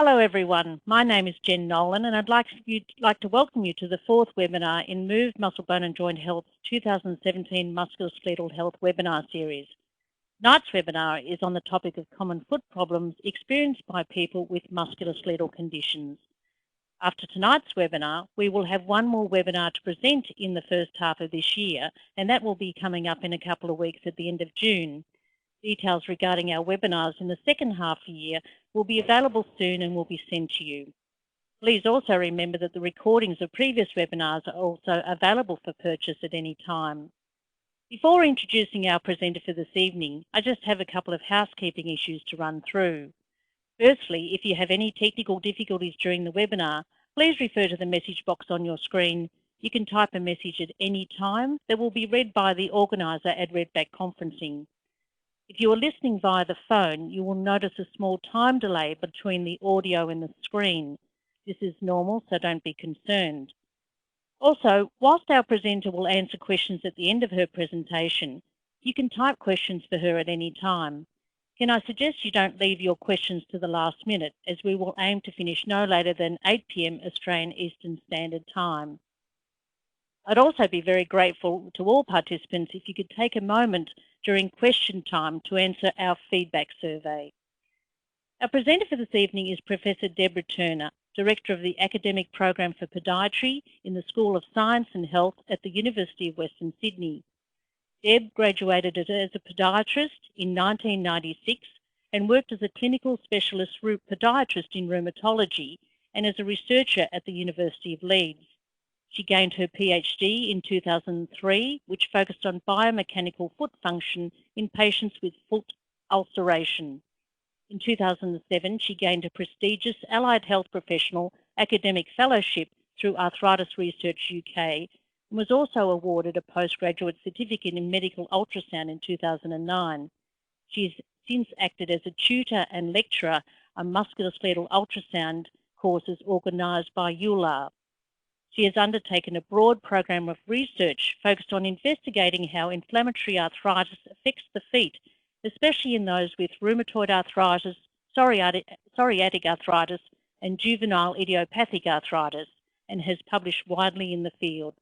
Hello everyone, my name is Jen Nolan and I'd like to welcome you to the fourth webinar in Move Muscle, Bone and Joint Health's 2017 Musculoskeletal Health webinar series. Tonight's webinar is on the topic of common foot problems experienced by people with musculoskeletal conditions. After tonight's webinar, we will have one more webinar to present in the first half of this year, and that will be coming up in a couple of weeks at the end of June. Details regarding our webinars in the second half of the year will be available soon and will be sent to you. Please also remember that the recordings of previous webinars are also available for purchase at any time. Before introducing our presenter for this evening, I just have a couple of housekeeping issues to run through. Firstly, if you have any technical difficulties during the webinar, please refer to the message box on your screen. You can type a message at any time that will be read by the organiser at Redback Conferencing. If you are listening via the phone, you will notice a small time delay between the audio and the screen. This is normal, so don't be concerned. Also, whilst our presenter will answer questions at the end of her presentation, you can type questions for her at any time. Can I suggest you don't leave your questions to the last minute, as we will aim to finish no later than 8 p.m. Australian Eastern Standard Time. I'd also be very grateful to all participants if you could take a moment during question time to answer our feedback survey. Our presenter for this evening is Professor Deborah Turner, Director of the Academic Program for Podiatry in the School of Science and Health at the University of Western Sydney. Deb graduated as a podiatrist in 1996 and worked as a clinical specialist podiatrist in rheumatology and as a researcher at the University of Leeds. She gained her PhD in 2003, which focused on biomechanical foot function in patients with foot ulceration. In 2007, she gained a prestigious allied health professional academic fellowship through Arthritis Research Uk and was also awarded a postgraduate certificate in medical ultrasound in 2009. She's since acted as a tutor and lecturer on musculoskeletal ultrasound courses organised by EULAR. She has undertaken a broad program of research focused on investigating how inflammatory arthritis affects the feet, especially in those with rheumatoid arthritis, psoriatic arthritis, and juvenile idiopathic arthritis, and has published widely in the field.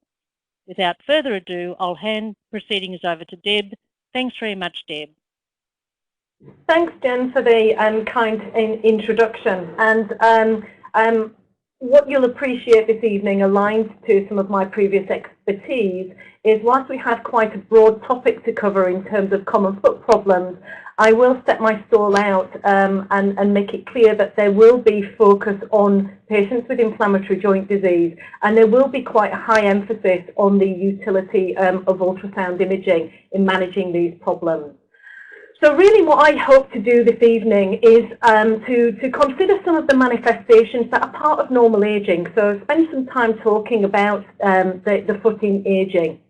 Without further ado, I'll hand proceedings over to Deb. Thanks very much, Deb. Thanks, Jen, for the kind introduction. And what you'll appreciate this evening aligns to some of my previous expertise is whilst we have quite a broad topic to cover in terms of common foot problems, I will set my stall out and make it clear that there will be focus on patients with inflammatory joint disease, and there will be quite a high emphasis on the utility of ultrasound imaging in managing these problems. So really what I hope to do this evening is to consider some of the manifestations that are part of normal aging. So spend some time talking about the foot in aging.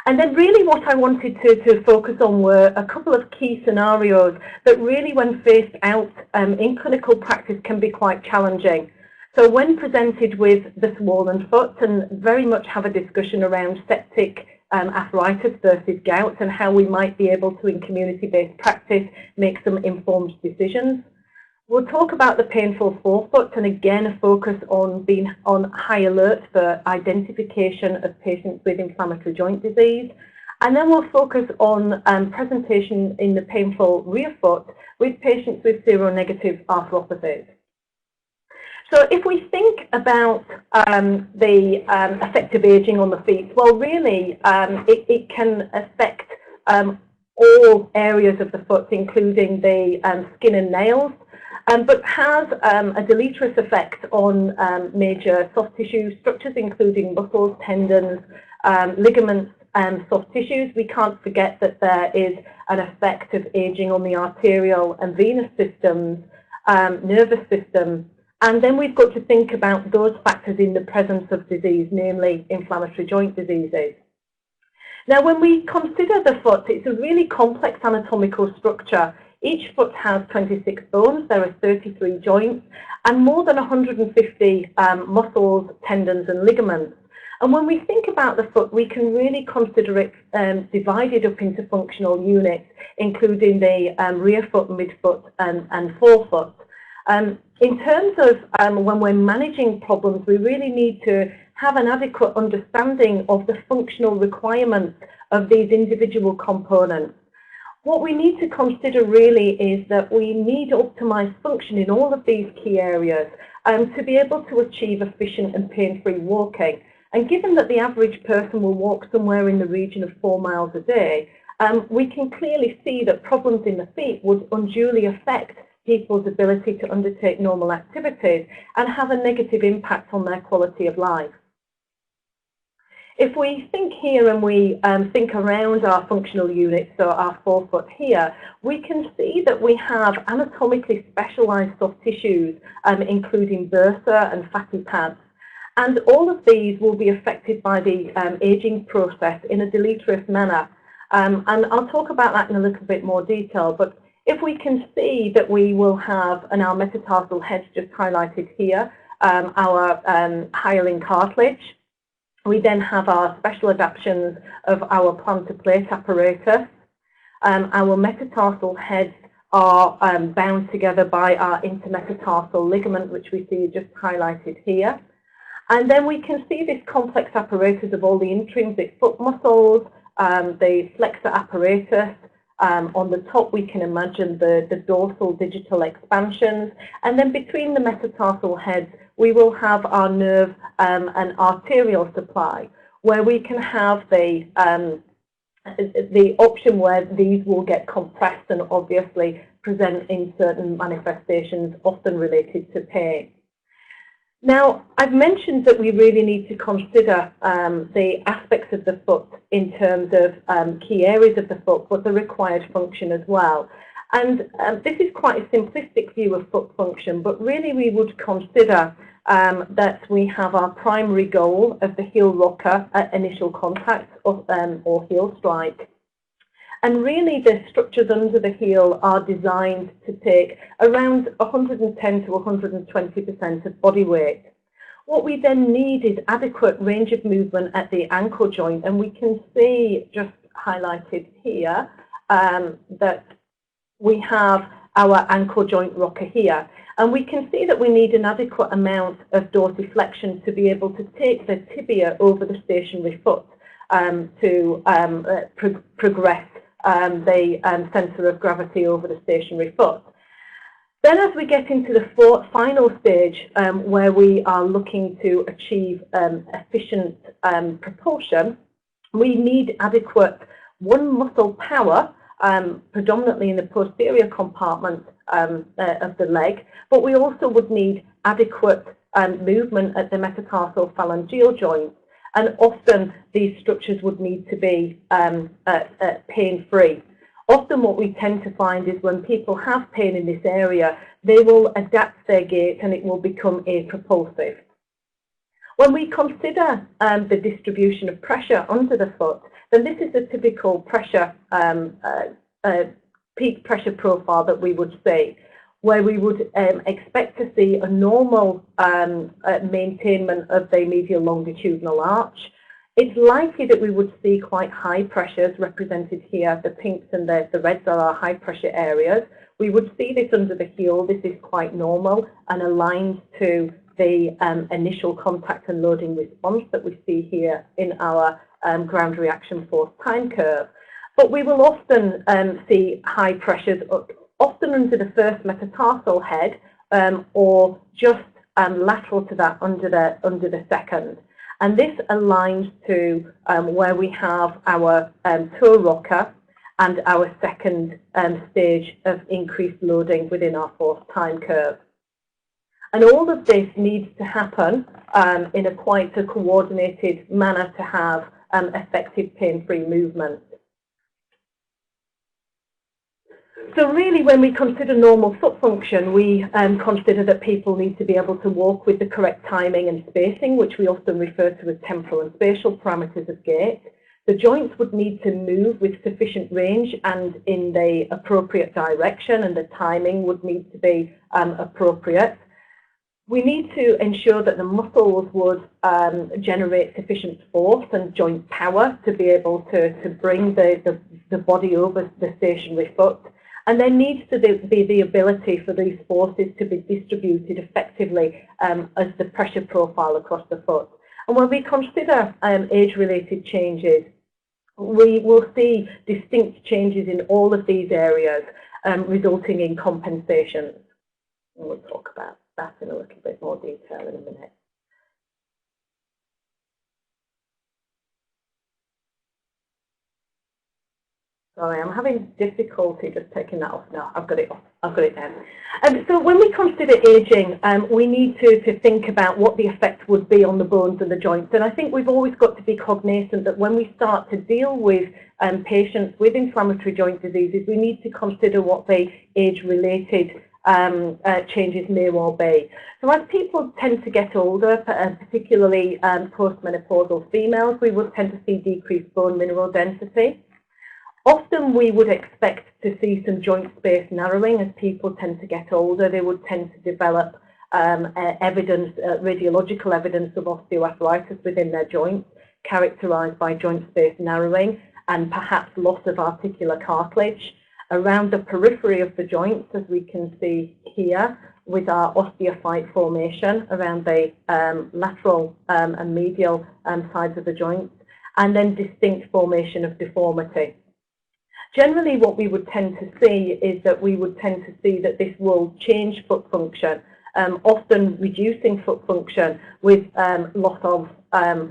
And then really what I wanted to focus on were a couple of key scenarios that really when faced out in clinical practice can be quite challenging. So when presented with the swollen foot, and very much have a discussion around septic arthritis versus gout and how we might be able to, in community-based practice, make some informed decisions. We'll talk about the painful forefoot and again a focus on being on high alert for identification of patients with inflammatory joint disease. And then we'll focus on presentation in the painful rear foot with patients with seronegative arthropathies. So if we think about the effect of aging on the feet, well really it can affect all areas of the foot, including the skin and nails, but has a deleterious effect on major soft tissue structures, including muscles, tendons, ligaments, and soft tissues. We can't forget that there is an effect of aging on the arterial and venous systems, nervous system. And then we've got to think about those factors in the presence of disease, namely inflammatory joint diseases. Now, when we consider the foot, it's a really complex anatomical structure. Each foot has 26 bones, there are 33 joints, and more than 150 muscles, tendons, and ligaments. And when we think about the foot, we can really consider it divided up into functional units, including the rear foot, midfoot, and forefoot. In terms of when we're managing problems, we really need to have an adequate understanding of the functional requirements of these individual components. What we need to consider really is that we need optimized function in all of these key areas to be able to achieve efficient and pain-free walking. And given that the average person will walk somewhere in the region of 4 miles a day, we can clearly see that problems in the feet would unduly affect people's ability to undertake normal activities and have a negative impact on their quality of life. If we think here and we think around our functional units, so our forefoot here, we can see that we have anatomically specialized soft tissues, including bursa and fatty pads. And all of these will be affected by the aging process in a deleterious manner. And I'll talk about that in a little bit more detail. But if we can see that we will have, and our metatarsal heads just highlighted here, our hyaline cartilage. We then have our special adaptations of our plantar plate apparatus. Our metatarsal heads are bound together by our intermetatarsal ligament, which we see just highlighted here. And then we can see this complex apparatus of all the intrinsic foot muscles, the flexor apparatus. On the top, we can imagine the dorsal digital expansions. And then between the metatarsal heads, we will have our nerve and arterial supply, where we can have the option where these will get compressed and obviously present in certain manifestations, often related to pain. Now, I've mentioned that we really need to consider the aspects of the foot in terms of key areas of the foot, but the required function as well. And this is quite a simplistic view of foot function, but really we would consider that we have our primary goal of the heel rocker at initial contact of, or heel strike. And really the structures under the heel are designed to take around 110 to 120% of body weight. What we then need is adequate range of movement at the ankle joint, and we can see just highlighted here that we have our ankle joint rocker here. And we can see that we need an adequate amount of dorsiflexion to be able to take the tibia over the stationary foot to progress the center of gravity over the stationary foot. Then as we get into the final stage where we are looking to achieve efficient propulsion, we need adequate muscle power, predominantly in the posterior compartment of the leg, but we also would need adequate movement at the metatarsal phalangeal joints, and often these structures would need to be pain-free. Often what we tend to find is when people have pain in this area, they will adapt their gait and it will become apropulsive. When we consider the distribution of pressure under the foot, then this is a typical pressure, peak pressure profile that we would see, where we would expect to see a normal maintainment of the medial longitudinal arch. It's likely that we would see quite high pressures represented here. The pinks and the reds are our high pressure areas. We would see this under the heel. This is quite normal and aligned to the initial contact and loading response that we see here in our ground reaction force time curve. But we will often see high pressures, often under the first metatarsal head or just lateral to that under the second. And this aligns to where we have our toe rocker and our second stage of increased loading within our force time curve. And all of this needs to happen in a quite a coordinated manner to have effective pain-free movement. So really, when we consider normal foot function, we consider that people need to be able to walk with the correct timing and spacing, which we often refer to as temporal and spatial parameters of gait. The joints would need to move with sufficient range and in the appropriate direction, and the timing would need to be appropriate. We need to ensure that the muscles would generate sufficient force and joint power to be able to bring the body over the stationary foot. And there needs to be the ability for these forces to be distributed effectively as the pressure profile across the foot. And when we consider age-related changes, we will see distinct changes in all of these areas, resulting in compensations. And we'll talk about that in a little bit more detail in a minute. Sorry, I'm having difficulty just taking that off now. I've got it off. I've got it now. So when we consider aging, we need to think about what the effect would be on the bones and the joints. And I think we've always got to be cognizant that when we start to deal with patients with inflammatory joint diseases, we need to consider what the age-related changes may well be. So as people tend to get older, particularly postmenopausal females, we will tend to see decreased bone mineral density. Often we would expect to see some joint space narrowing as people tend to get older. They would tend to develop radiological evidence of osteoarthritis within their joints, characterized by joint space narrowing and perhaps loss of articular cartilage. Around the periphery of the joints, as we can see here, with our osteophyte formation around the lateral and medial sides of the joints, and then distinct formation of deformity. Generally, what we would tend to see is that we would tend to see that this will change foot function, often reducing foot function with loss of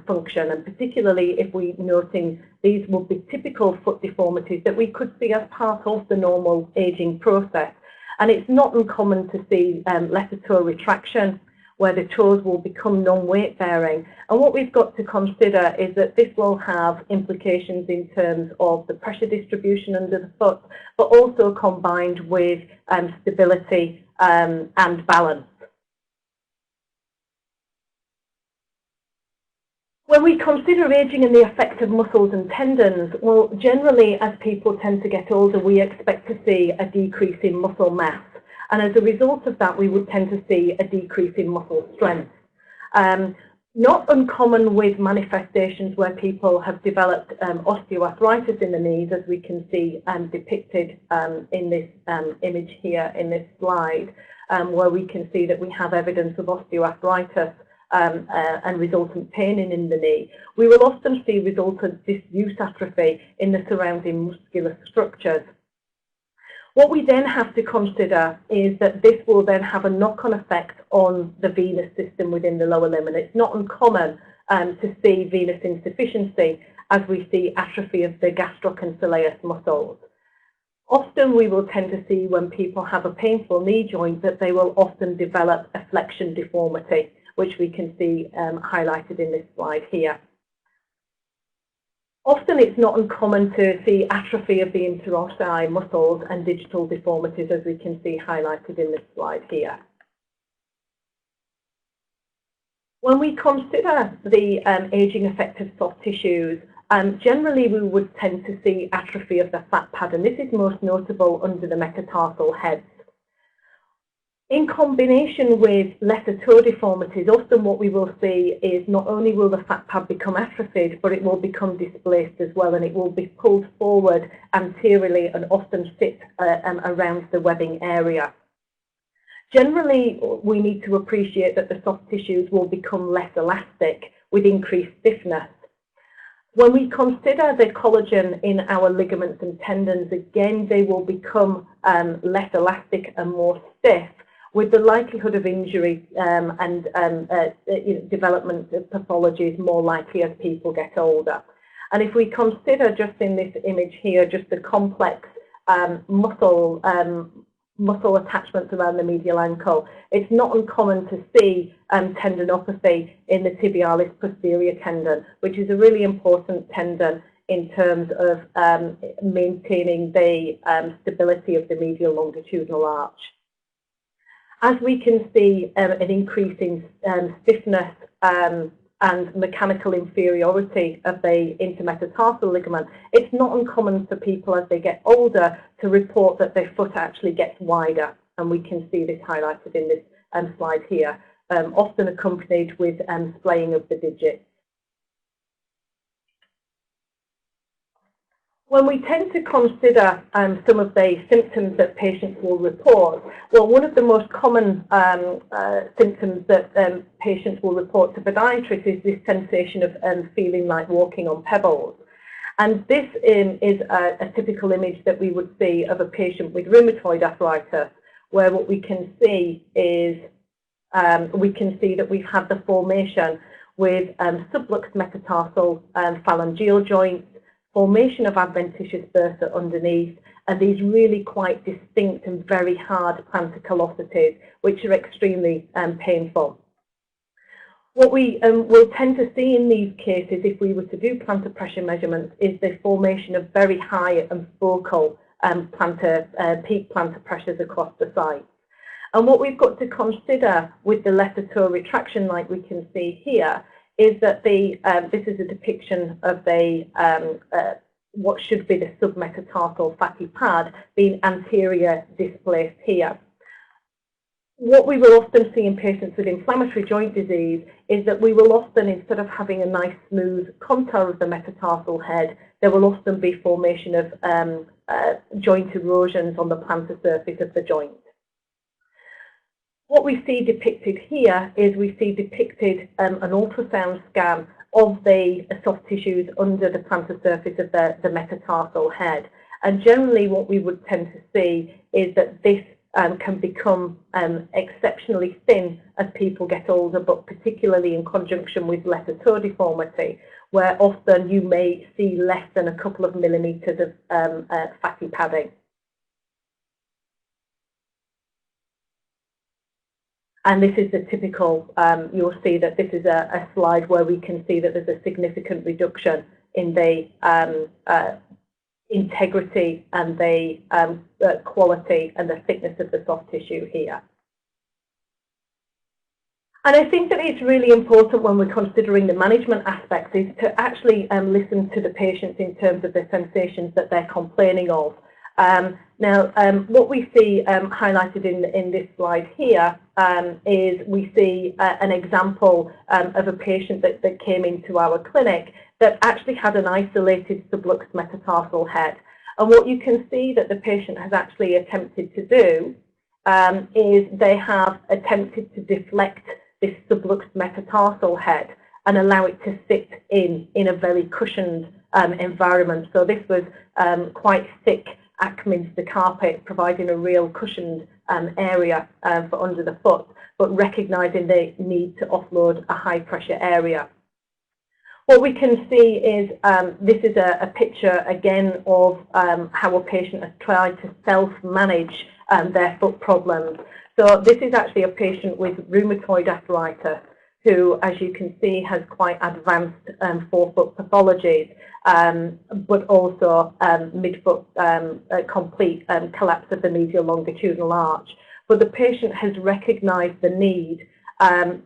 function, and particularly if we're noting these will be typical foot deformities that we could see as part of the normal aging process. And it's not uncommon to see lesser toe retraction, where the toes will become non-weight bearing. And what we've got to consider is that this will have implications in terms of the pressure distribution under the foot, but also combined with stability and balance. When we consider aging and the effect of muscles and tendons, well, generally as people tend to get older, we expect to see a decrease in muscle mass. And as a result of that, we would tend to see a decrease in muscle strength. Not uncommon with manifestations where people have developed osteoarthritis in the knees, as we can see depicted in this image here in this slide, where we can see that we have evidence of osteoarthritis and resultant pain in the knee. We will often see resultant disuse atrophy in the surrounding muscular structures. What we then have to consider is that this will then have a knock-on effect on the venous system within the lower limb, and it's not uncommon to see venous insufficiency as we see atrophy of the gastroconcilious muscles. Often we will tend to see when people have a painful knee joint that they will often develop a flexion deformity, which we can see highlighted in this slide here. Often it's not uncommon to see atrophy of the interossei muscles and digital deformities, as we can see highlighted in this slide here. When we consider the aging effect of soft tissues, generally we would tend to see atrophy of the fat pad, and this is most notable under the metatarsal heads. In combination with lesser toe deformities, often what we will see is not only will the fat pad become atrophied, but it will become displaced as well, and it will be pulled forward anteriorly and often sit around the webbing area. Generally, we need to appreciate that the soft tissues will become less elastic with increased stiffness. When we consider the collagen in our ligaments and tendons, again, they will become less elastic and more stiff, with the likelihood of injury and development of pathologies more likely as people get older. And if we consider just in this image here, just the complex muscle attachments around the medial ankle, it's not uncommon to see tendinopathy in the tibialis posterior tendon, which is a really important tendon in terms of maintaining the stability of the medial longitudinal arch. As we can see an increase in stiffness and mechanical inferiority of the intermetatarsal ligament, it's not uncommon for people as they get older to report that their foot actually gets wider, and we can see this highlighted in this slide here, often accompanied with splaying of the digits. When we tend to consider some of the symptoms that patients will report, well, one of the most common symptoms that patients will report to podiatrists is this sensation of feeling like walking on pebbles. And this is a typical image that we would see of a patient with rheumatoid arthritis, where what we can see is that we've had the formation with subluxed metatarsal phalangeal joints, formation of adventitious bursa underneath, and these really quite distinct and very hard plantar callosities, which are extremely painful. What we will tend to see in these cases, if we were to do plantar pressure measurements, is the formation of very high and focal peak plantar pressures across the site. And what we've got to consider with the lesser toe retraction, like we can see here, is that this is a depiction of the what should be the submetatarsal fatty pad being anterior displaced here. What we will often see in patients with inflammatory joint disease is that we will often, instead of having a nice smooth contour of the metatarsal head, there will often be formation of joint erosions on the plantar surface of the joint. What we see depicted here is we see depicted an ultrasound scan of the soft tissues under the plantar surface of the metatarsal head. And generally what we would tend to see is that this can become exceptionally thin as people get older, but particularly in conjunction with lesser toe deformity, where often you may see less than a couple of millimeters of fatty padding. And this is the typical, you'll see that this is a slide where we can see that there's a significant reduction in the integrity and the quality and the thickness of the soft tissue here. And I think that it's really important when we're considering the management aspects is to actually listen to the patients in terms of the sensations that they're complaining of. What we see highlighted in this slide here is we see an example of a patient that came into our clinic that actually had an isolated subluxed metatarsal head. And what you can see that the patient has actually attempted to do is they have attempted to deflect this subluxed metatarsal head and allow it to sit in a very cushioned environment. So this was quite thick Axminster carpet, providing a real cushioned area for under the foot, but recognizing the need to offload a high pressure area. What we can see is this is a picture again of how a patient has tried to self-manage their foot problems. So this is actually a patient with rheumatoid arthritis who, as you can see, has quite advanced forefoot pathologies, but also midfoot complete collapse of the medial longitudinal arch. But the patient has recognized the need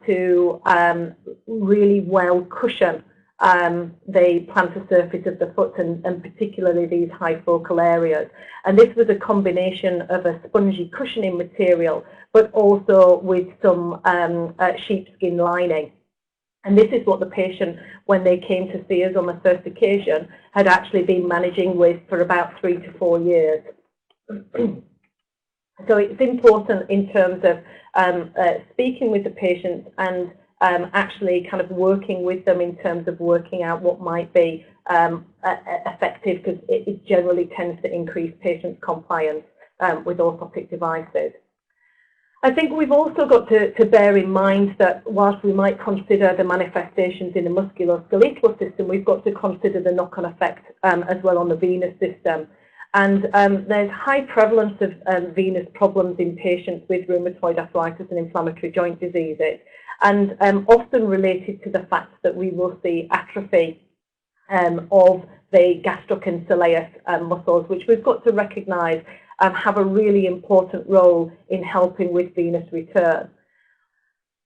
to really well cushion the plantar surface of the foot and particularly these high focal areas. And this was a combination of a spongy cushioning material, but also with some sheepskin lining. And this is what the patient, when they came to see us on the first occasion, had actually been managing with for about 3 to 4 years. So it's important in terms of speaking with the patients and actually kind of working with them in terms of working out what might be effective, because it generally tends to increase patients' compliance with orthotic devices. I think we've also got to bear in mind that whilst we might consider the manifestations in the musculoskeletal system, we've got to consider the knock-on effect as well on the venous system. And there's high prevalence of venous problems in patients with rheumatoid arthritis and inflammatory joint diseases, and often related to the fact that we will see atrophy of the gastric and soleus muscles, which we've got to recognise have a really important role in helping with venous return.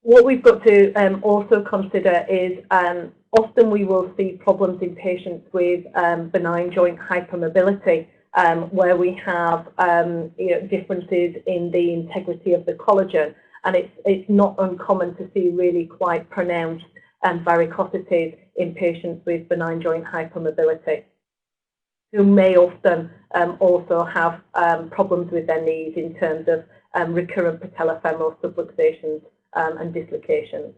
What we've got to also consider is often we will see problems in patients with benign joint hypermobility, where we have differences in the integrity of the collagen, and it's not uncommon to see really quite pronounced varicosities in patients with benign joint hypermobility. who may often also have problems with their knees in terms of recurrent patellofemoral subluxations and dislocations.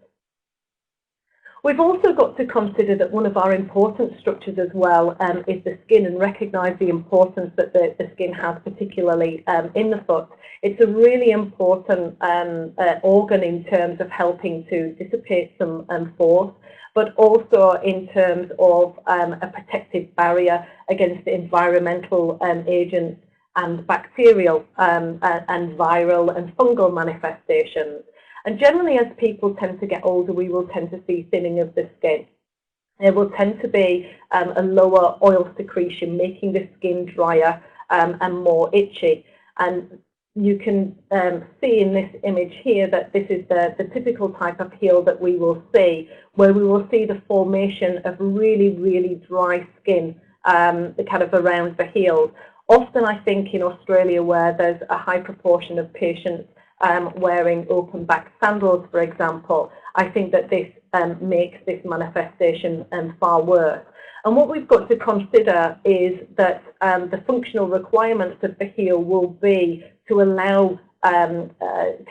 We've also got to consider that one of our important structures as well is the skin, and recognise the importance that the skin has, particularly in the foot. It's a really important organ in terms of helping to dissipate some force, but also in terms of a protective barrier against environmental agents and bacterial and viral and fungal manifestations. And generally, as people tend to get older, we will tend to see thinning of the skin. There will tend to be a lower oil secretion, making the skin drier and more itchy. And you can see in this image here that this is the typical type of heel that we will see, where we will see the formation of really, really dry skin kind of around the heels. Often, I think, in Australia, where there's a high proportion of patients wearing open back sandals, for example, I think that this makes this manifestation far worse. And what we've got to consider is that the functional requirements of the heel will be to allow kind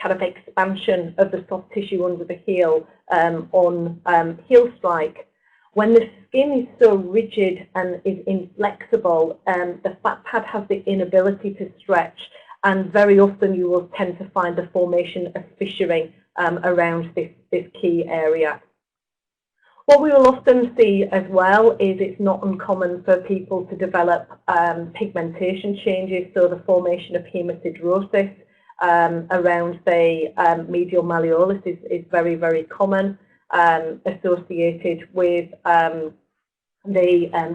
of expansion of the soft tissue under the heel on heel strike. When the skin is so rigid and is inflexible, the fat pad has the inability to stretch, and very often you will tend to find the formation of fissuring around this key area. What we will often see as well is it's not uncommon for people to develop pigmentation changes, so the formation of hematidrosis around the medial malleolus is very, very common, associated with the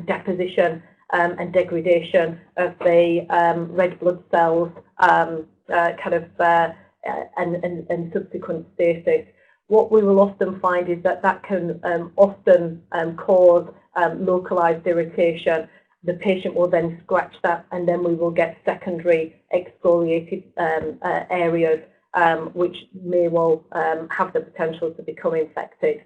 deposition and degradation of the red blood cells and subsequent stasis. What we will often find is that that can often cause localized irritation. The patient will then scratch that, and then we will get secondary excoriated areas which may well have the potential to become infected.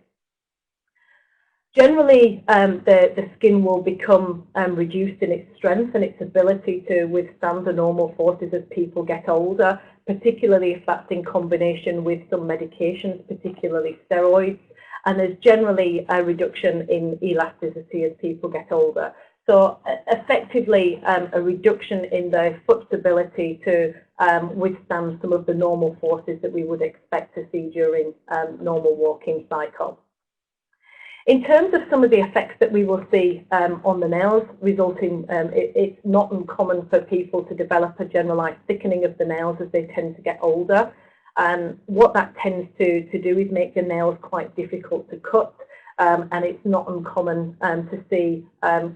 Generally, the skin will become reduced in its strength and its ability to withstand the normal forces as people get older, particularly if that's in combination with some medications, particularly steroids. And there's generally a reduction in elasticity as people get older. So effectively, a reduction in the foot's ability to withstand some of the normal forces that we would expect to see during normal walking cycle. In terms of some of the effects that we will see on the nails, resulting, it's not uncommon for people to develop a generalized thickening of the nails as they tend to get older. What that tends to do is make the nails quite difficult to cut, and it's not uncommon to see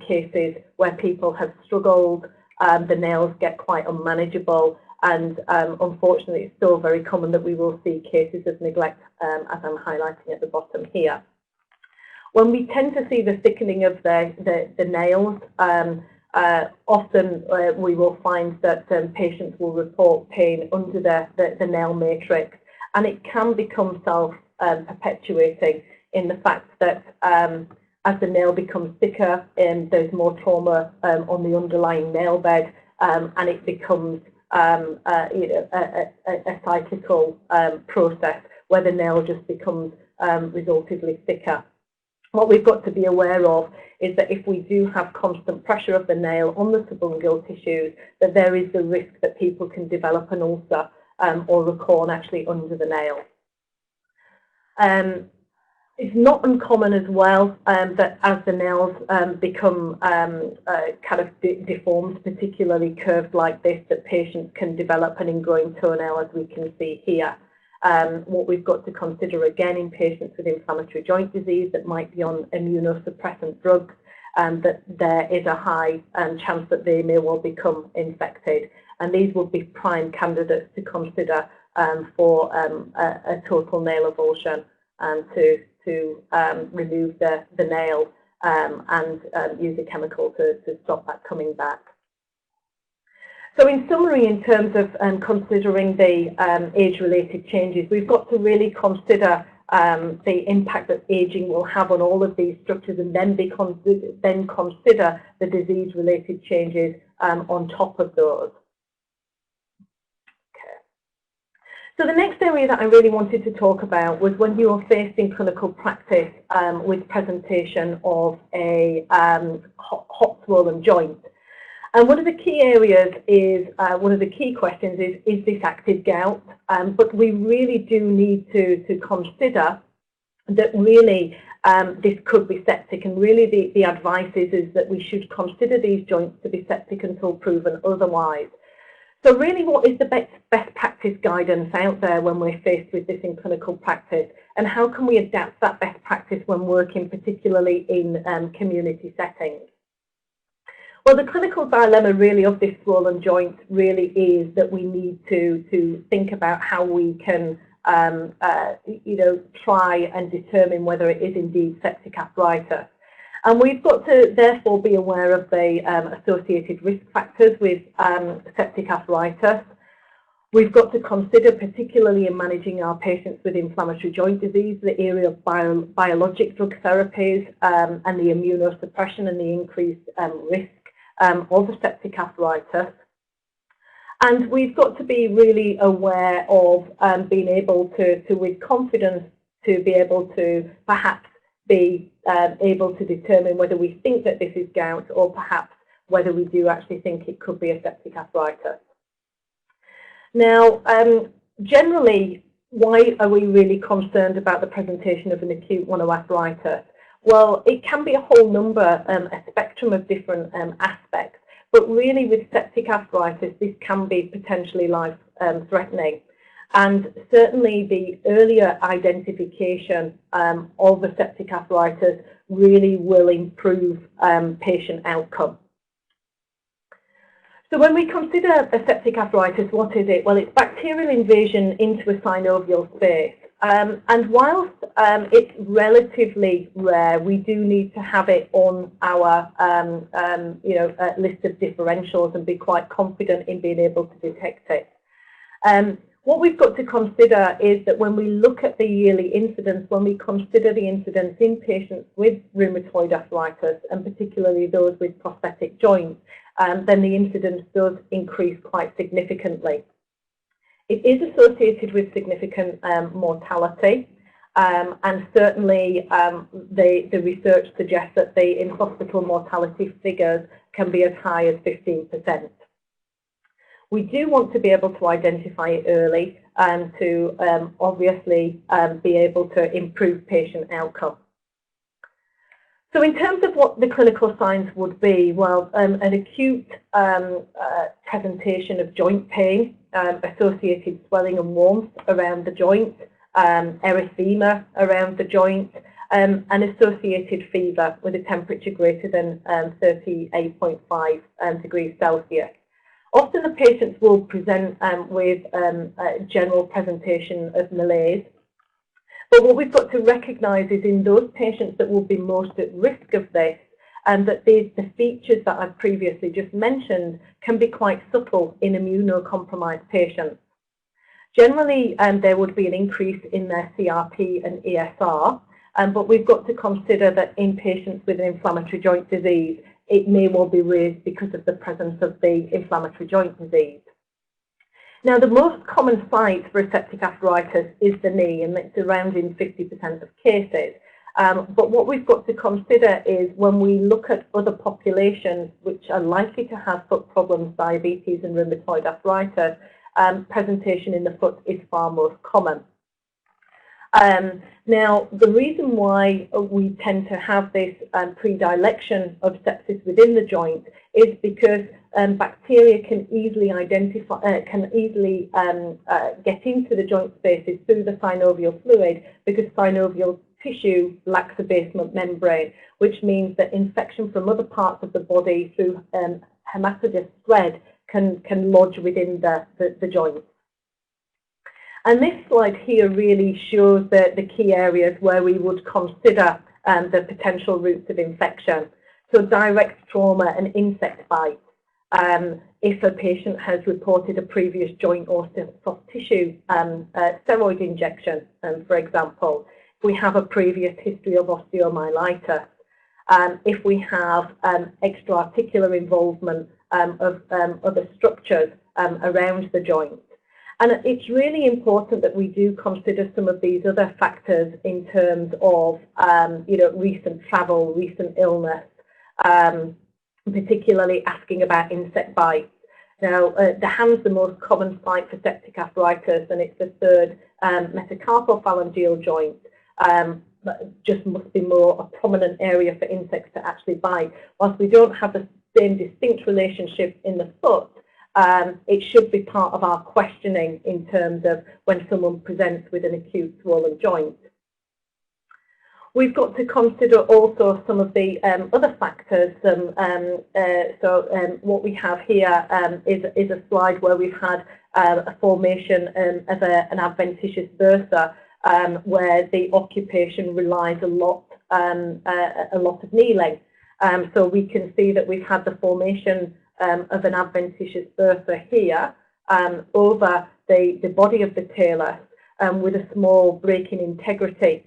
cases where people have struggled, the nails get quite unmanageable, and unfortunately it's still very common that we will see cases of neglect, as I'm highlighting at the bottom here. When we tend to see the thickening of the nails, often we will find that patients will report pain under the nail matrix, and it can become self-perpetuating in the fact that as the nail becomes thicker, there's more trauma on the underlying nail bed, and it becomes a cyclical process where the nail just becomes resultively thicker. What we've got to be aware of is that if we do have constant pressure of the nail on the subungual tissues, that there is the risk that people can develop an ulcer or a corn actually under the nail. It's not uncommon as well that as the nails become kind of deformed, particularly curved like this, that patients can develop an ingrowing toenail, as we can see here. What we've got to consider again in patients with inflammatory joint disease that might be on immunosuppressant drugs, that there is a high chance that they may well become infected, and these would be prime candidates to consider for a total nail avulsion to remove the nail and use a chemical to stop that coming back. So in summary, in terms of considering the age-related changes, we've got to really consider the impact that aging will have on all of these structures, and then consider the disease-related changes on top of those. So the next area that I really wanted to talk about was when you are faced in clinical practice with presentation of a hot swollen joint. And one of the key areas is, one of the key questions is this active gout? But we really do need to consider that really this could be septic, and really the advice is that we should consider these joints to be septic until proven otherwise. So really, what is the best practice guidance out there when we're faced with this in clinical practice, and how can we adapt that best practice when working particularly in community settings? Well, the clinical dilemma really of this swollen joint really is that we need to think about how we can try and determine whether it is indeed septic arthritis. And we've got to therefore be aware of the associated risk factors with septic arthritis. We've got to consider, particularly in managing our patients with inflammatory joint disease, the area of biologic drug therapies and the immunosuppression and the increased risk of septic arthritis. And we've got to be really aware of being able to, with confidence, to be able to perhaps be able to determine whether we think that this is gout, or perhaps whether we do actually think it could be a septic arthritis. Now, generally, why are we really concerned about the presentation of an acute monoarthritis? Well, it can be a whole number, a spectrum of different aspects, but really with septic arthritis, this can be potentially life-threatening. And certainly the earlier identification of a septic arthritis really will improve patient outcome. So when we consider a septic arthritis, what is it? Well, it's bacterial invasion into a synovial space. And whilst it's relatively rare, we do need to have it on our list of differentials and be quite confident in being able to detect it. What we've got to consider is that when we look at the yearly incidence, when we consider the incidence in patients with rheumatoid arthritis, and particularly those with prosthetic joints, then the incidence does increase quite significantly. It is associated with significant mortality, and certainly the research suggests that the in-hospital mortality figures can be as high as 15%. We do want to be able to identify it early and to obviously be able to improve patient outcome. So in terms of what the clinical signs would be, well, an acute presentation of joint pain, associated swelling and warmth around the joint, erythema around the joint, and associated fever with a temperature greater than 38.5 degrees Celsius. Often the patients will present with a general presentation of malaise. But what we've got to recognise is in those patients that will be most at risk of this, and that the features that I've previously just mentioned can be quite subtle in immunocompromised patients. Generally, there would be an increase in their CRP and ESR, but we've got to consider that in patients with an inflammatory joint disease, it may well be raised because of the presence of the inflammatory joint disease. Now, the most common site for a septic arthritis is the knee, and it's around in 50% of cases. But what we've got to consider is when we look at other populations which are likely to have foot problems, diabetes and rheumatoid arthritis, presentation in the foot is far most common. Now, the reason why we tend to have this predilection of sepsis within the joint is because bacteria can easily get into the joint spaces through the synovial fluid, because synovial tissue lacks a basement membrane, which means that infection from other parts of the body through hematogenous spread can lodge within the joint. And this slide here really shows the key areas where we would consider the potential routes of infection. So direct trauma and insect bites, If a patient has reported a previous joint or soft tissue steroid injection, for example, if we have a previous history of osteomyelitis, if we have extra-articular involvement of other structures around the joint. And it's really important that we do consider some of these other factors in terms of recent travel, recent illness, particularly asking about insect bites. Now, the hand's the most common site for septic arthritis, and it's the third metacarpophalangeal joint. Just must be more a prominent area for insects to actually bite. Whilst we don't have the same distinct relationship in the foot, it should be part of our questioning in terms of when someone presents with an acute swollen joint. We've got to consider also some of the other factors. What we have here is a slide where we've had a formation of an adventitious bursa, where the occupation relies a lot of kneeling. So we can see that we've had the formation of an adventitious bursa here over the body of the talus, with a small break in integrity,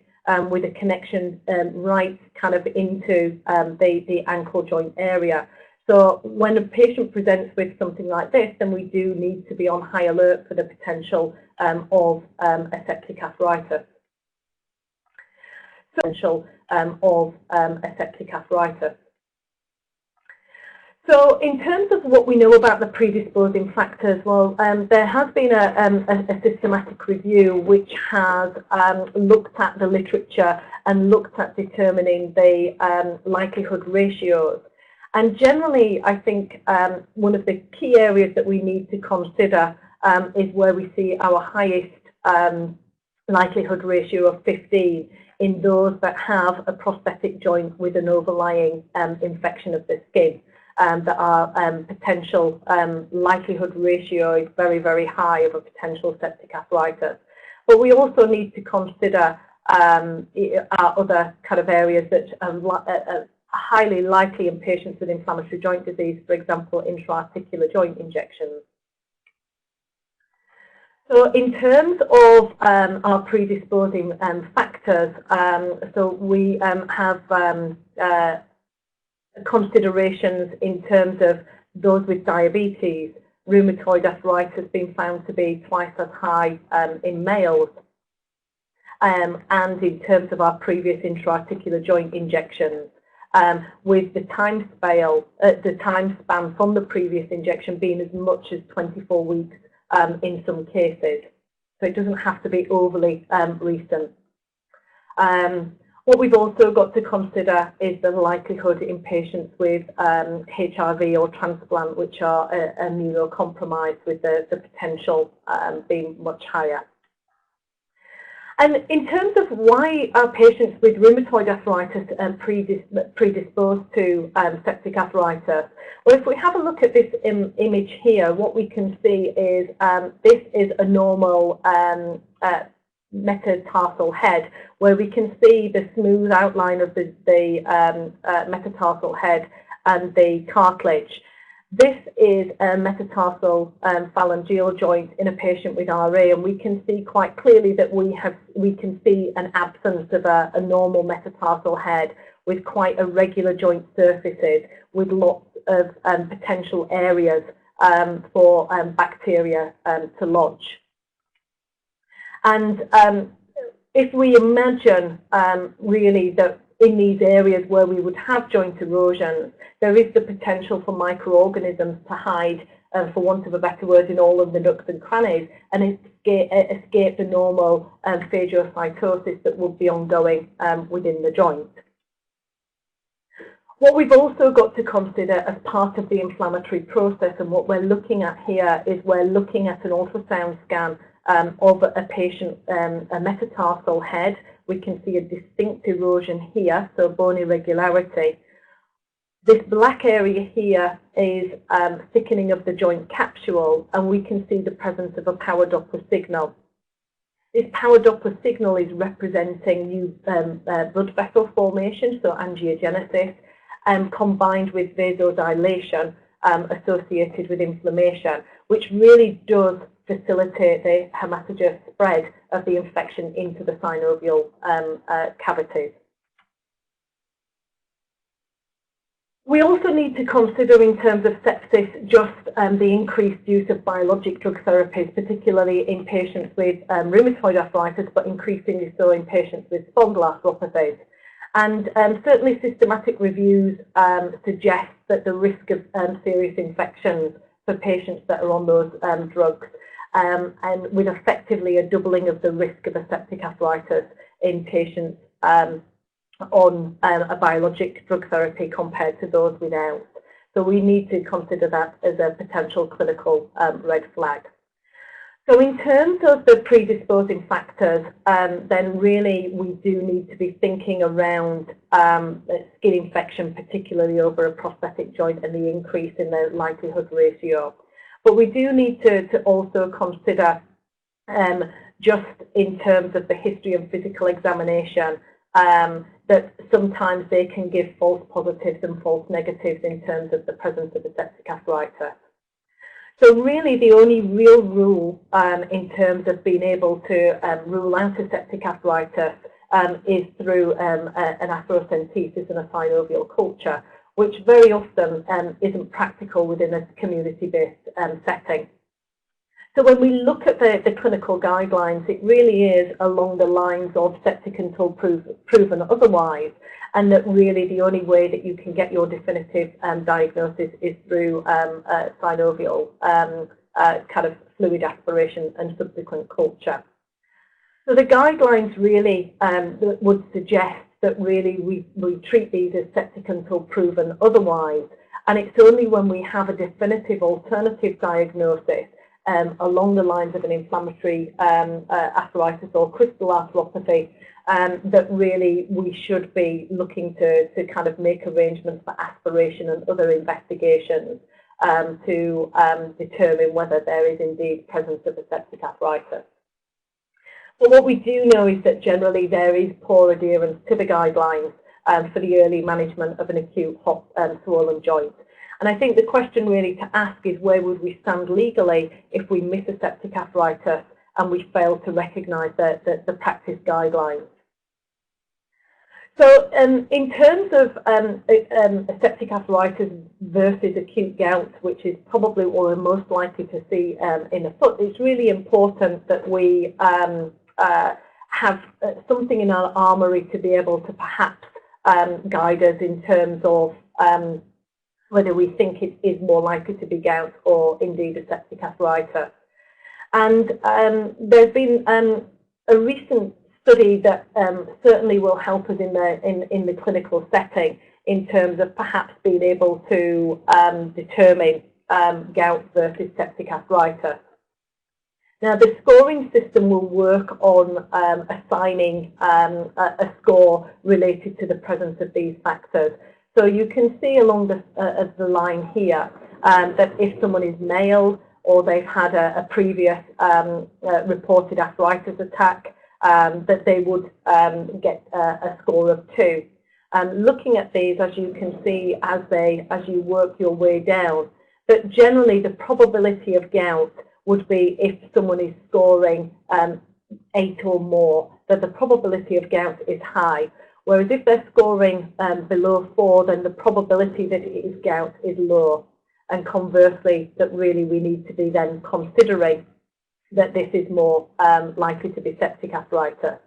with a connection right kind of into the ankle joint area. So when a patient presents with something like this, then we do need to be on high alert for the potential of a septic arthritis. So in terms of what we know about the predisposing factors, well, there has been a systematic review which has looked at the literature and looked at determining the likelihood ratios. And generally, I think one of the key areas that we need to consider is where we see our highest likelihood ratio of 15 in those that have a prosthetic joint with an overlying infection of the skin. That our potential likelihood ratio is very, very high of a potential septic arthritis. But we also need to consider our other kind of areas that are highly likely in patients with inflammatory joint disease, for example, intra-articular joint injections. So in terms of our predisposing factors, so we have considerations in terms of those with diabetes, rheumatoid arthritis being found to be twice as high in males, and in terms of our previous intra-articular joint injections, with the time span from the previous injection being as much as 24 weeks in some cases. So it doesn't have to be overly recent. What we've also got to consider is the likelihood in patients with HIV or transplant, which are immunocompromised, with the potential being much higher. And in terms of why are patients with rheumatoid arthritis predisposed to septic arthritis, well, if we have a look at this image here, what we can see is this is a normal metatarsal head, where we can see the smooth outline of the metatarsal head and the cartilage. This is a metatarsal phalangeal joint in a patient with RA, and we can see quite clearly that we can see an absence of a normal metatarsal head with quite irregular joint surfaces, with lots of potential areas for bacteria to lodge. And if we imagine really that in these areas where we would have joint erosion, there is the potential for microorganisms to hide, for want of a better word, in all of the nooks and crannies, and escape the normal phagocytosis that would be ongoing within the joint. What we've also got to consider as part of the inflammatory process, and what we're looking at here, is we're looking at an ultrasound scan of a patient, a metatarsal head. We can see a distinct erosion here, so bone irregularity. This black area here is thickening of the joint capsule, and we can see the presence of a power Doppler signal. This power Doppler signal is representing new blood vessel formation, so angiogenesis, combined with vasodilation, associated with inflammation, which really does facilitate the hematogenous spread of the infection into the synovial cavities. We also need to consider, in terms of sepsis, just the increased use of biologic drug therapies, particularly in patients with rheumatoid arthritis, but increasingly so in patients with spondyloarthropathies. And certainly systematic reviews suggest that the risk of serious infections for patients that are on those drugs, and with effectively a doubling of the risk of a septic arthritis in patients on a biologic drug therapy compared to those without. So we need to consider that as a potential clinical red flag. So in terms of the predisposing factors, then really we do need to be thinking around skin infection, particularly over a prosthetic joint, and the increase in the likelihood ratio. But we do need to also consider, just in terms of the history and physical examination, that sometimes they can give false positives and false negatives in terms of the presence of a septic arthritis. So really the only real rule in terms of being able to rule out a septic arthritis is through an atherocentesis and a synovial culture, which very often isn't practical within a community-based setting. So when we look at the clinical guidelines, it really is along the lines of septic until proven otherwise, and that really the only way that you can get your definitive diagnosis is through synovial kind of fluid aspiration and subsequent culture. So the guidelines really would suggest that really we treat these as septic until proven otherwise, and it's only when we have a definitive alternative diagnosis along the lines of an inflammatory arthritis or crystal arthropathy that really we should be looking to kind of make arrangements for aspiration and other investigations to determine whether there is indeed presence of a septic arthritis. But what we do know is that generally there is poor adherence to the guidelines for the early management of an acute hot swollen joint. And I think the question really to ask is, where would we stand legally if we miss a septic arthritis and we fail to recognise the practice guidelines? So in terms of septic arthritis versus acute gout, which is probably what we're most likely to see in the foot, it's really important that we have something in our armoury to be able to perhaps guide us in terms of whether we think it is more likely to be gout or indeed a septic arthritis. And there's been a recent study that certainly will help us in the clinical setting in terms of perhaps being able to determine gout versus septic arthritis. Now, the scoring system will work on assigning a score related to the presence of these factors. So you can see along the line here that if someone is male or they've had a previous reported arthritis attack, that they would get a score of 2. Looking at these, as you can see, as you work your way down, that generally the probability of gout would be, if someone is scoring 8 or more, that the probability of gout is high. Whereas if they're scoring below 4, then the probability that it is gout is low. And conversely, that really we need to be then considering that this is more likely to be septic arthritis.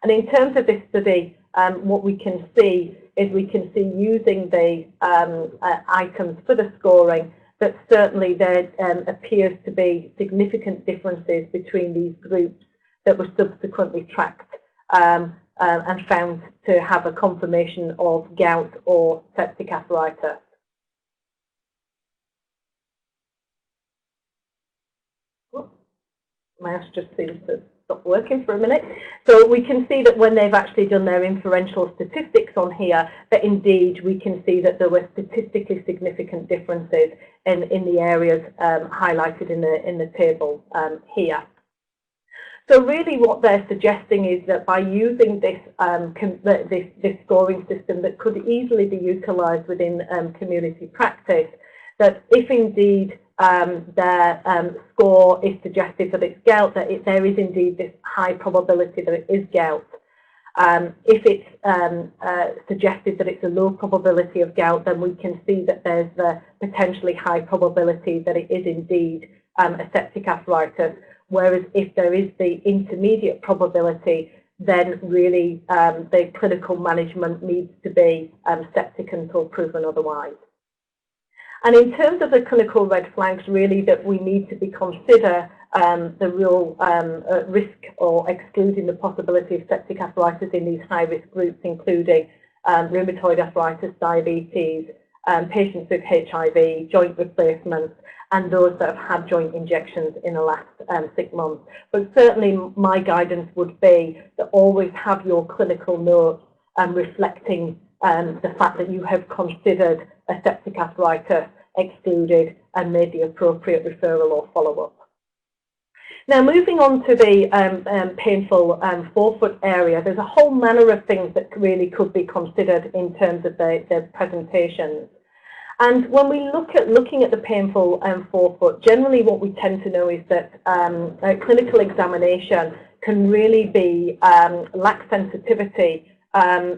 And in terms of this study, what we can see is using the items for the scoring, that certainly there appears to be significant differences between these groups that were subsequently tracked and found to have a confirmation of gout or septic arthritis. My mouse just seems to stop working for a minute. So we can see that when they've actually done their inferential statistics on here, that indeed we can see that there were statistically significant differences in the areas highlighted in the table here. So really what they're suggesting is that by using this, this scoring system that could easily be utilised within community practice, that if indeed their score is suggestive that it's gout, that there is indeed this high probability that it is gout. If it's suggested that it's a low probability of gout, then we can see that there's the potentially high probability that it is indeed a septic arthritis. Whereas if there is the intermediate probability, then really the clinical management needs to be septic until proven otherwise. And in terms of the clinical red flags, really, that we need to be consider the real risk or excluding the possibility of septic arthritis in these high-risk groups, including rheumatoid arthritis, diabetes, patients with HIV, joint replacements, and those that have had joint injections in the last 6 months. But certainly my guidance would be to always have your clinical notes reflecting the fact that you have considered a septic arthritis, excluded, and made the appropriate referral or follow-up. Now, moving on to the painful forefoot area, there's a whole manner of things that really could be considered in terms of the presentations. And when we look at looking at the painful forefoot, generally what we tend to know is that a clinical examination can really be lack sensitivity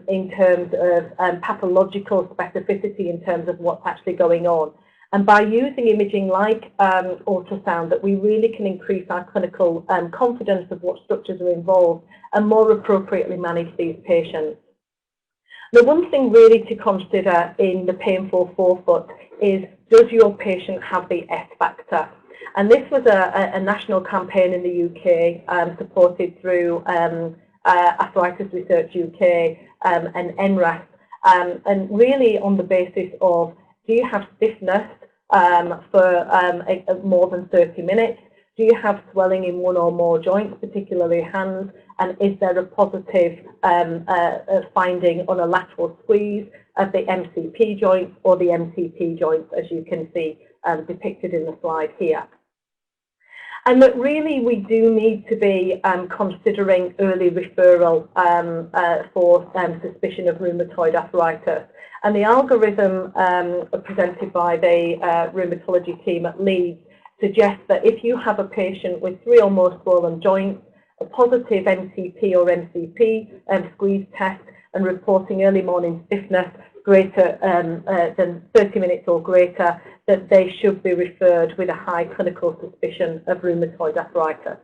in terms of pathological specificity in terms of what's actually going on. And by using imaging like ultrasound, that we really can increase our clinical confidence of what structures are involved and more appropriately manage these patients. The one thing really to consider in the painful forefoot is, does your patient have the S factor? And this was a national campaign in the UK supported through Arthritis Research UK and NRAS, and really on the basis of, do you have stiffness for more than 30 minutes? Do you have swelling in one or more joints, particularly hands? And is there a positive finding on a lateral squeeze of the MCP joints or the MTP joints, as you can see depicted in the slide here? And that really we do need to be considering early referral for suspicion of rheumatoid arthritis. And the algorithm presented by the rheumatology team at Leeds suggests that if you have a patient with 3 or more swollen joints, a positive MTP or MCP squeeze test, and reporting early morning stiffness greater than 30 minutes or greater, that they should be referred with a high clinical suspicion of rheumatoid arthritis.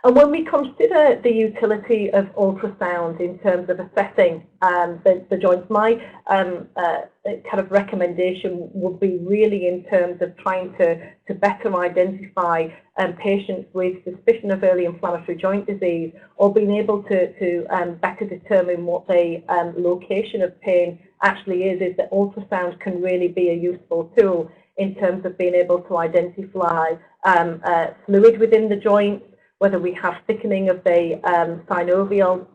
And when we consider the utility of ultrasound in terms of assessing the joints, my kind of recommendation would be really in terms of trying to better identify patients with suspicion of early inflammatory joint disease, or being able to better determine what the location of pain actually is that ultrasound can really be a useful tool in terms of being able to identify fluid within the joints, whether we have thickening of the synovial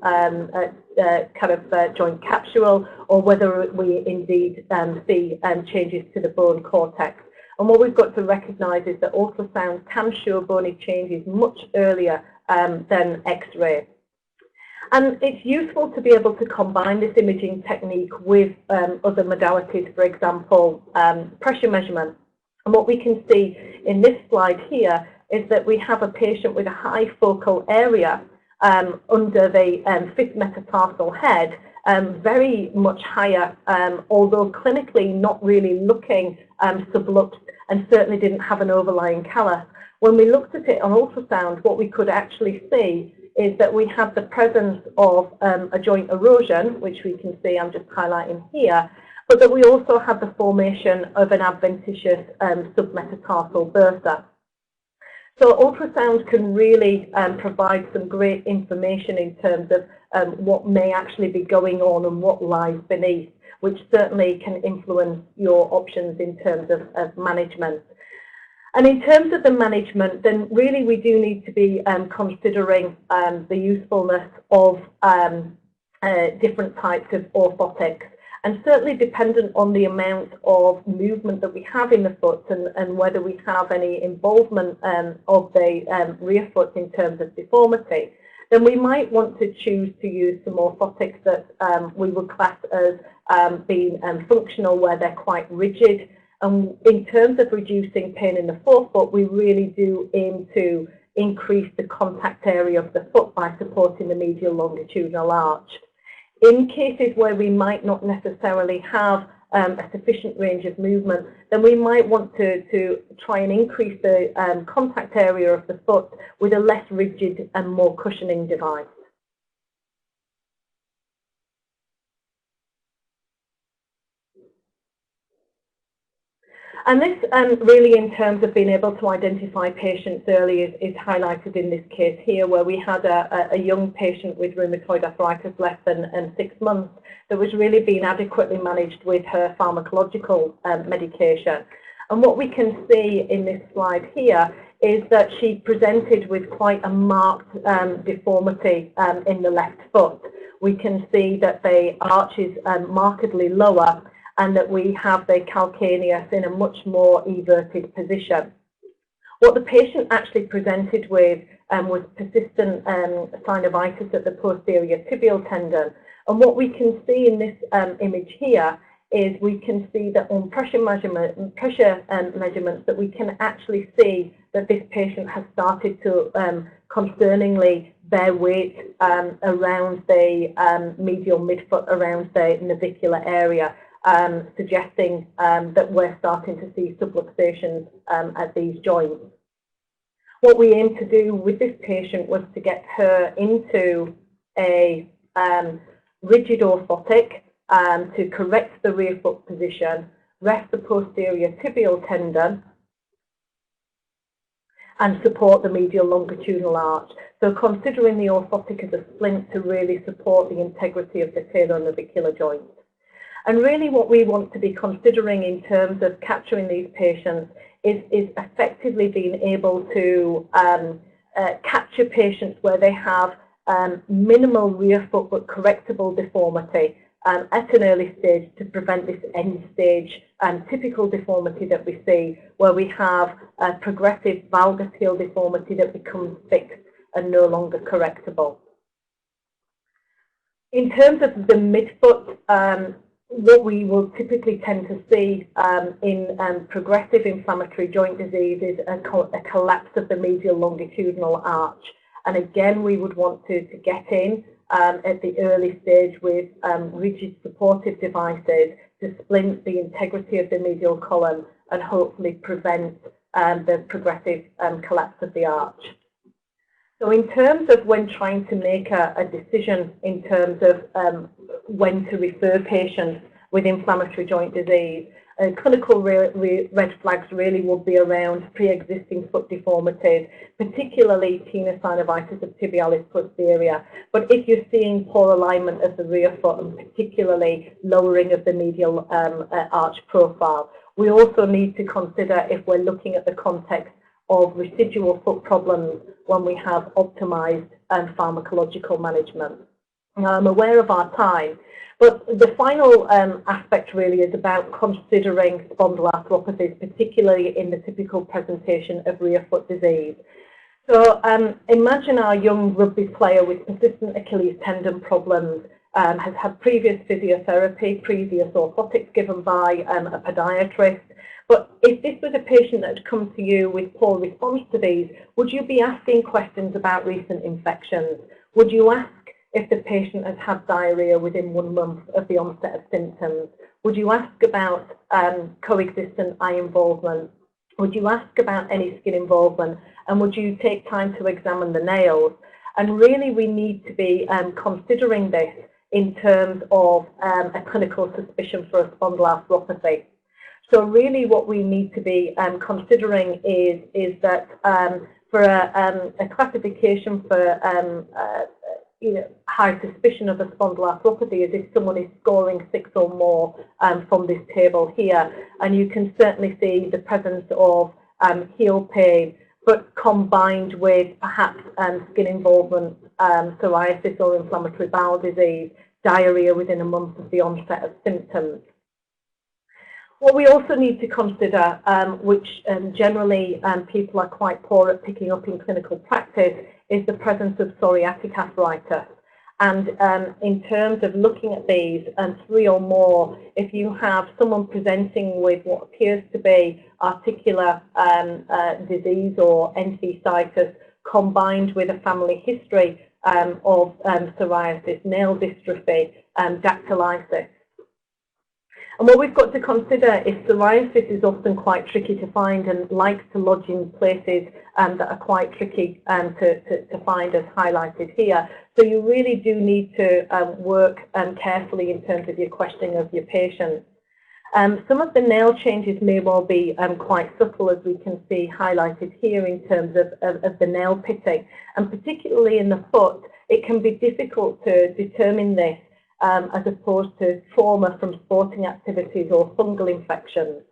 joint capsule, or whether we indeed see changes to the bone cortex. And what we've got to recognise is that ultrasound can show bony changes much earlier than X-ray. And it's useful to be able to combine this imaging technique with other modalities, for example, pressure measurement. And what we can see in this slide here is that we have a patient with a high focal area under the fifth metatarsal head, very much higher, although clinically not really looking subluxed, and certainly didn't have an overlying callus. When we looked at it on ultrasound, what we could actually see is that we have the presence of a joint erosion, which we can see, I'm just highlighting here, but that we also have the formation of an adventitious submetatarsal bursa. So ultrasound can really provide some great information in terms of what may actually be going on and what lies beneath, which certainly can influence your options in terms of management. And in terms of the management, then really we do need to be considering the usefulness of different types of orthotics, and certainly dependent on the amount of movement that we have in the foot and whether we have any involvement of the rear foot in terms of deformity, then we might want to choose to use some orthotics that we would class as being functional, where they're quite rigid, And in terms of reducing pain in the forefoot, we really do aim to increase the contact area of the foot by supporting the medial longitudinal arch. In cases where we might not necessarily have a sufficient range of movement, then we might want to try and increase the contact area of the foot with a less rigid and more cushioning device. And this really, in terms of being able to identify patients early, is highlighted in this case here, where we had a young patient with rheumatoid arthritis less than 6 months that was really being adequately managed with her pharmacological medication. And what we can see in this slide here is that she presented with quite a marked deformity in the left foot. We can see that the arch is markedly lower, and that we have the calcaneus in a much more everted position. What the patient actually presented with was persistent synovitis at the posterior tibial tendon. And what we can see in this image here is we can see that on pressure measurements that we can actually see that this patient has started to concerningly bear weight around the medial midfoot, around the navicular area. Suggesting that we're starting to see subluxations at these joints. What we aimed to do with this patient was to get her into a rigid orthotic to correct the rear foot position, rest the posterior tibial tendon, and support the medial longitudinal arch. So considering the orthotic as a splint to really support the integrity of the talonavicular joint. And really what we want to be considering in terms of capturing these patients is effectively being able to capture patients where they have minimal rear foot but correctable deformity at an early stage to prevent this end stage typical deformity that we see, where we have a progressive valgus heel deformity that becomes fixed and no longer correctable. In terms of the midfoot, what we will typically tend to see in progressive inflammatory joint disease is a collapse of the medial longitudinal arch. And again, we would want to get in at the early stage with rigid supportive devices to splint the integrity of the medial column and hopefully prevent the progressive collapse of the arch. So in terms of when trying to make a decision in terms of when to refer patients with inflammatory joint disease, clinical red flags really will be around pre-existing foot deformities, particularly tenosynovitis of tibialis posterior. But if you're seeing poor alignment of the rear foot and particularly lowering of the medial arch profile, we also need to consider if we're looking at the context of residual foot problems when we have optimized pharmacological management. Now, I'm aware of our time, but the final aspect really is about considering spondyloarthropathies, particularly in the typical presentation of rear foot disease. So imagine our young rugby player with persistent Achilles tendon problems, has had previous physiotherapy, previous orthotics given by a podiatrist. But if this was a patient that had come to you with poor response to these, would you be asking questions about recent infections? Would you ask if the patient has had diarrhea within 1 month of the onset of symptoms? Would you ask about coexistent eye involvement? Would you ask about any skin involvement? And would you take time to examine the nails? And really we need to be considering this in terms of a clinical suspicion for a spondyloarthropathy. So really what we need to be considering is that for a classification for high suspicion of a spondyloarthropathy is if someone is scoring 6 or more from this table here. And you can certainly see the presence of heel pain, but combined with perhaps skin involvement, psoriasis or inflammatory bowel disease, diarrhea within a month of the onset of symptoms. What we also need to consider, which generally people are quite poor at picking up in clinical practice, is the presence of psoriatic arthritis. And in terms of looking at these, 3 or more, if you have someone presenting with what appears to be articular disease or enthesitis combined with a family history of psoriasis, nail dystrophy, dactylitis. And what we've got to consider is psoriasis is often quite tricky to find and likes to lodge in places that are quite tricky to find, as highlighted here. So you really do need to work carefully in terms of your questioning of your patients. Some of the nail changes may well be quite subtle, as we can see highlighted here in terms of the nail pitting. And particularly in the foot, it can be difficult to determine this as opposed to trauma from sporting activities or fungal infections.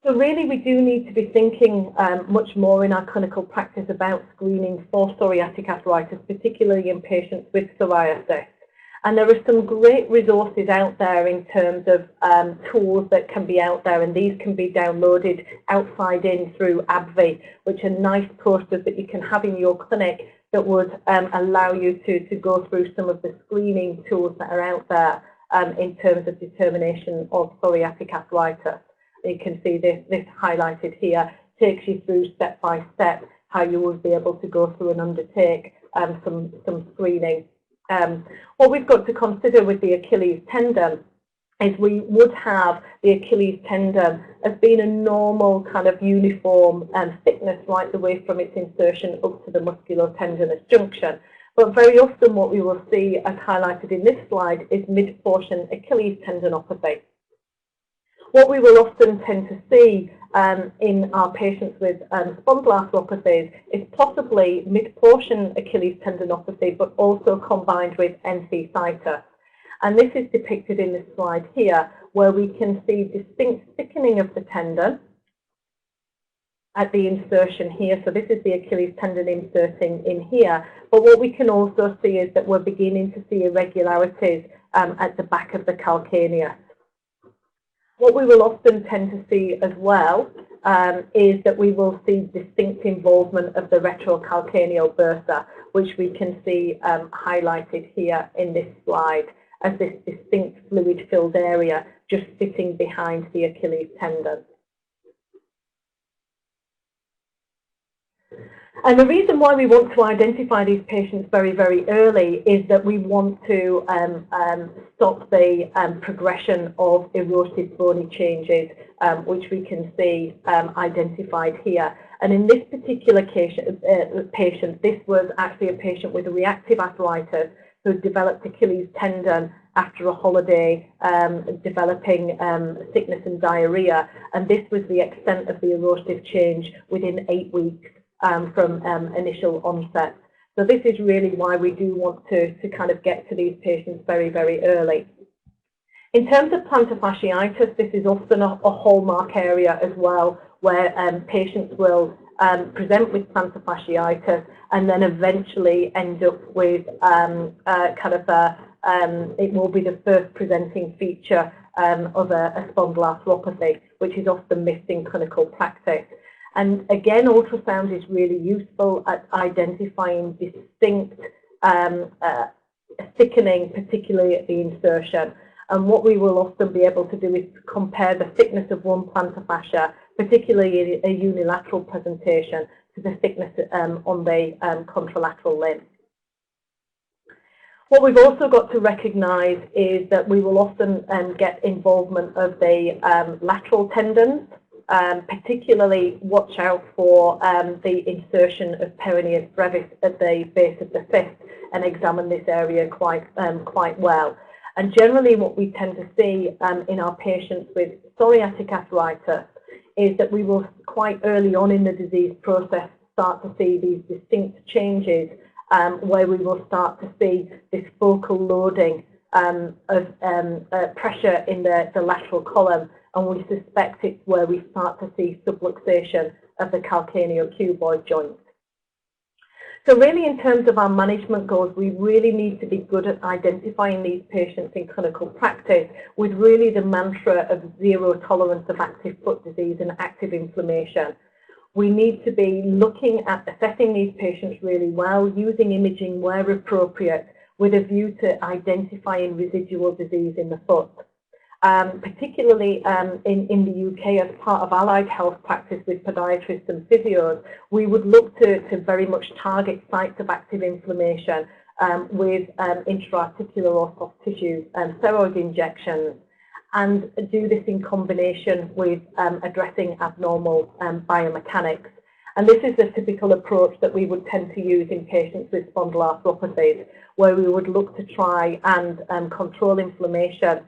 So really we do need to be thinking much more in our clinical practice about screening for psoriatic arthritis, particularly in patients with psoriasis. And there are some great resources out there in terms of tools that can be out there, and these can be downloaded outside in through AbbVie, which are nice posters that you can have in your clinic that would allow you to go through some of the screening tools that are out there in terms of determination of psoriatic arthritis. You can see this highlighted here, takes you through step by step how you will be able to go through and undertake some screening. What we've got to consider with the Achilles tendon is we would have the Achilles tendon as being a normal kind of uniform thickness right the way from its insertion up to the musculotendinous junction. But very often what we will see, as highlighted in this slide, is mid-portion Achilles tendinopathy. What we will often tend to see in our patients with spondyloarthropathies is possibly mid-portion Achilles tendinopathy, but also combined with enthesitis. And this is depicted in this slide here, where we can see distinct thickening of the tendon at the insertion here. So this is the Achilles tendon inserting in here. But what we can also see is that we're beginning to see irregularities at the back of the calcaneus. What we will often tend to see as well is that we will see distinct involvement of the retrocalcaneal bursa, which we can see highlighted here in this slide as this distinct fluid-filled area just sitting behind the Achilles tendon. And the reason why we want to identify these patients very, very early is that we want to stop the progression of erosive bony changes, which we can see identified here. And in this particular patient, this was actually a patient with a reactive arthritis who developed Achilles tendon after a holiday, developing sickness and diarrhea. And this was the extent of the erosive change within 8 weeks. From initial onset. So this is really why we do want to kind of get to these patients very, very early. In terms of plantar fasciitis, this is often a hallmark area as well, where patients will present with plantar fasciitis and then eventually end up with it will be the first presenting feature of a spondyloarthropathy, which is often missed in clinical practice. And again, ultrasound is really useful at identifying distinct thickening, particularly at the insertion. And what we will often be able to do is compare the thickness of one plantar fascia, particularly a unilateral presentation, to the thickness on the contralateral limb. What we've also got to recognise is that we will often get involvement of the lateral tendons. Particularly watch out for the insertion of peroneus brevis at the base of the fist and examine this area quite well. And generally what we tend to see in our patients with psoriatic arthritis is that we will quite early on in the disease process start to see these distinct changes where we will start to see this focal loading of pressure in the lateral column. And we suspect it's where we start to see subluxation of the calcaneocuboid joint. So really in terms of our management goals, we really need to be good at identifying these patients in clinical practice with really the mantra of zero tolerance of active foot disease and active inflammation. we need to be looking at assessing these patients really well, using imaging where appropriate, with a view to identifying residual disease in the foot. Particularly in the UK, as part of allied health practice with podiatrists and physios, we would look to very much target sites of active inflammation with intra-articular or soft tissue steroid injections, and do this in combination with addressing abnormal biomechanics. And this is the typical approach that we would tend to use in patients with spondyloarthropathies, where we would look to try and control inflammation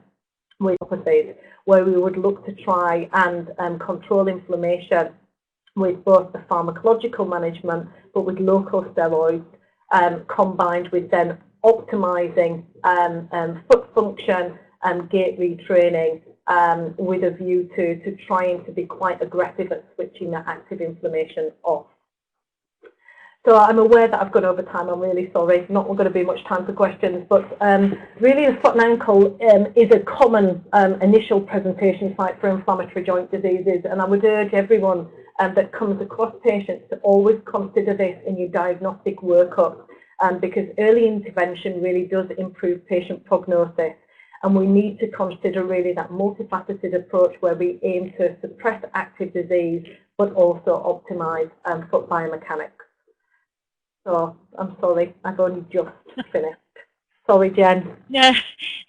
with arthropathies, where we would look to try and control inflammation with both the pharmacological management, but with local steroids, combined with then optimizing foot function and gait retraining, with a view to trying to be quite aggressive at switching that active inflammation off. So I'm aware that I've gone over time. I'm really sorry. Not going to be much time for questions, but really the foot and ankle is a common initial presentation site for inflammatory joint diseases, and I would urge everyone that comes across patients to always consider this in your diagnostic workup, because early intervention really does improve patient prognosis, and we need to consider really that multifaceted approach where we aim to suppress active disease but also optimize foot biomechanics. So I'm sorry, I've only just finished. Sorry, Jen. No,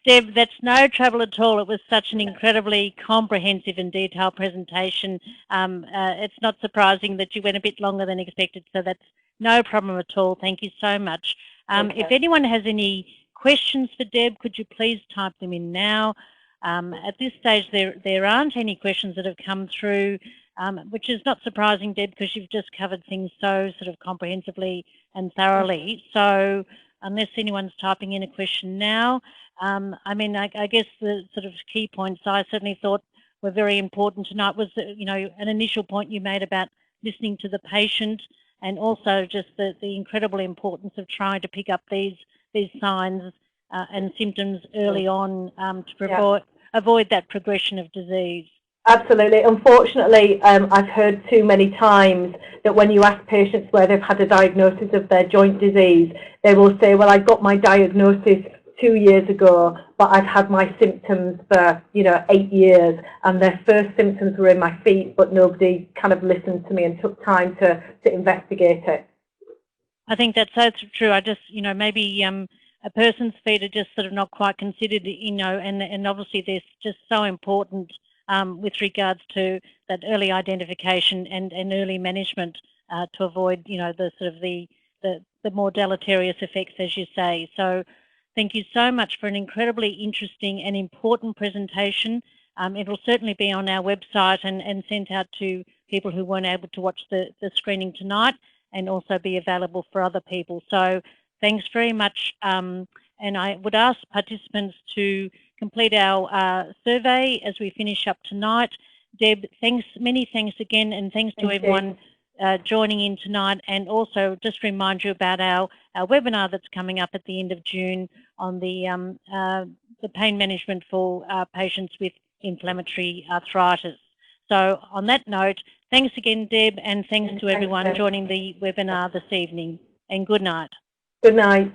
Deb, that's no trouble at all. It was such an incredibly comprehensive and detailed presentation. It's not surprising that you went a bit longer than expected, so that's no problem at all. Thank you so much. Okay. If anyone has any questions for Deb, could you please type them in now? At this stage, there aren't any questions that have come through, which is not surprising, Deb, because you've just covered things so sort of comprehensively and thoroughly. So unless anyone's typing in a question now, I mean, I guess the sort of key points I certainly thought were very important tonight was, you know, an initial point you made about listening to the patient, and also just the incredible importance of trying to pick up these signs and symptoms early on to avoid that progression of disease. Absolutely. Unfortunately, I've heard too many times that when you ask patients where they've had a diagnosis of their joint disease, they will say, well, I got my diagnosis 2 years ago, but I've had my symptoms for, 8 years, and their first symptoms were in my feet, but nobody kind of listened to me and took time to investigate it. I think that's so true. I just, maybe a person's feet are just sort of not quite considered, and obviously they're just so important with regards to that early identification and early management to avoid, the sort of the more deleterious effects, as you say. So thank you so much for an incredibly interesting and important presentation. It will certainly be on our website and sent out to people who weren't able to watch the screening tonight, and also be available for other people. So thanks very much. And I would ask participants to complete our survey as we finish up tonight. Deb, many thanks again, and thanks to everyone joining in tonight, and also just remind you about our webinar that's coming up at the end of June on the pain management for patients with inflammatory arthritis. So on that note, thanks again, Deb, and thanks to everyone joining the webinar this evening, and good night. Good night.